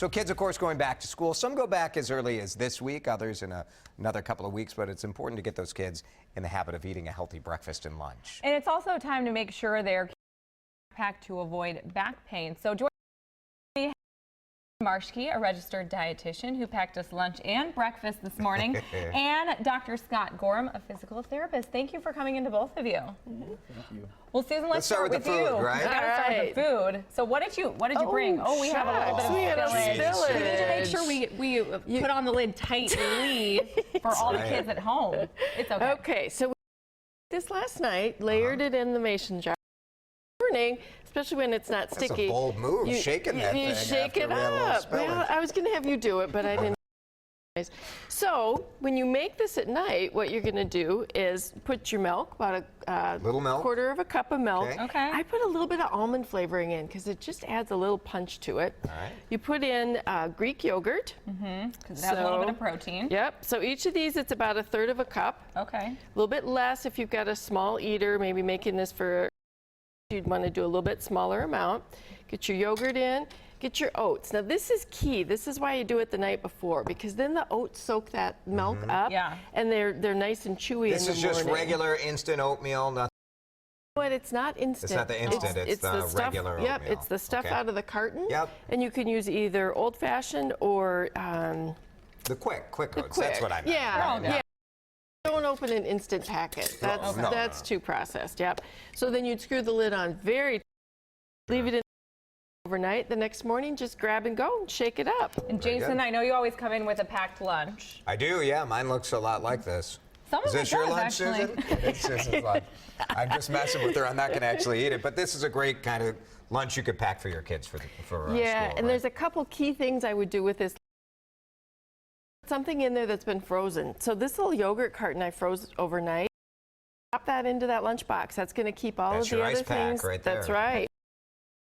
So kids, of course, going back to school. Some go back as early as this week, others in another couple of weeks, but it's important to get those kids in the habit of eating a healthy breakfast and lunch. And it's also time to make sure they're packed to avoid back pain. So join me, Marschke, a registered dietitian who packed us lunch and breakfast this morning, and Dr. Scott Gorham, a physical therapist. Thank you for coming in to both of you. Thank you. Well, Susan, let's start with the food, you. right? We gotta start with the food. So what did you bring? Oh, we have a little bit of spillage. We need to make sure we put on the lid tightly for all the kids at home. It's okay. Okay, so we did this last night, layered it in the mason jar. Morning, especially when it's not sticky. That's a bold move, shaking that thing. You shake it up. Well, I was going to have you do it, but I didn't. So when you make this at night, what you're going to do is put your milk, about a quarter of a cup of milk. Okay. I put a little bit of almond flavoring in because it just adds a little punch to it. All right. You put in Greek yogurt. Because it has a little bit of protein. Yep. So each of these, it's about a third of a cup. Okay. A little bit less if you've got a small eater, maybe making this for, you'd want to do a little bit smaller amount. Get your yogurt in. Get your oats. Now this is key. This is why you do it the night before, because then the oats soak that milk up, and they're nice and chewy in the morning. This is just regular instant oatmeal, nothing. But it's not instant. It's not the instant. It's the stuff, regular oatmeal. Yep, it's the stuff out of the carton. Yep. And you can use either old-fashioned or the quick oats. That's what I meant. Yeah. Don't open an instant packet. That's too processed. Yep. So then you'd screw the lid on leave it in overnight. The next morning, just grab and go and shake it up. And Jason, I know you always come in with a packed lunch. I do, yeah. Mine looks a lot like this. Is this your lunch, actually. Susan? It's Susan's lunch. I'm just messing with her. I'm not going to actually eat it, but this is a great kind of lunch you could pack for your kids for school. Yeah, and there's a couple key things I would do with this. Something in there that's been frozen. So this little yogurt carton I froze overnight. Pop that into that lunchbox. That's going to keep all of the other things. Right there. That's right.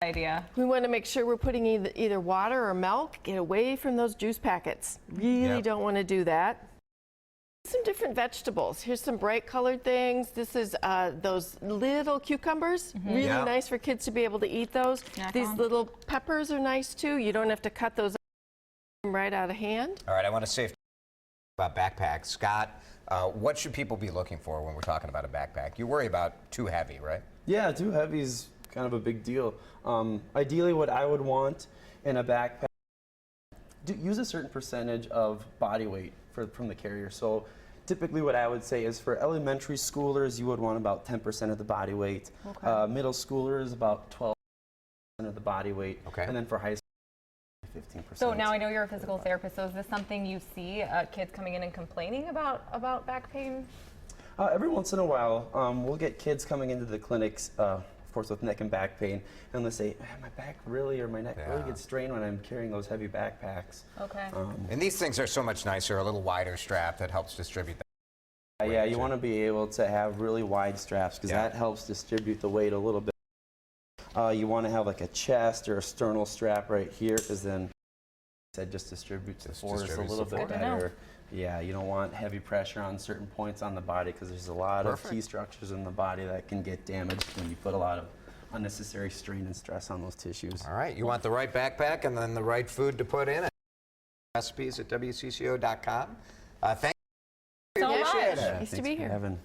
Idea. We want to make sure we're putting either water or milk. Get away from those juice packets. Really don't want to do that. Some different vegetables. Here's some bright colored things. This is those little cucumbers. Really nice for kids to be able to eat those. These little peppers are nice too. You don't have to cut those right out of hand. All right, I want to say about backpacks. Scott, what should people be looking for when we're talking about a backpack? You worry about too heavy, right? Yeah, too heavy is kind of a big deal. Ideally, what I would want in a backpack, use a certain percentage of body weight from the carrier. So typically what I would say is for elementary schoolers, you would want about 10% of the body weight. Middle schoolers, about 12% of the body weight. And then for high school, 15%. So now I know you're a physical therapist, so is this something you see kids coming in and complaining about back pain? Every once in a while, we'll get kids coming into the clinics, of course, with neck and back pain, and they'll say, my back really, or my neck really gets strained when I'm carrying those heavy backpacks. Okay. And these things are so much nicer, a little wider strap that helps distribute that. Yeah, you want to be able to have really wide straps because that helps distribute the weight a little bit. You want to have like a chest or a sternal strap right here because then it just distributes the force a little bit better. Yeah, you don't want heavy pressure on certain points on the body because there's a lot of key structures in the body that can get damaged when you put a lot of unnecessary strain and stress on those tissues. All right, you want the right backpack and then the right food to put in it. Recipes at WCCO.com. Thank you so much. Nice to be here.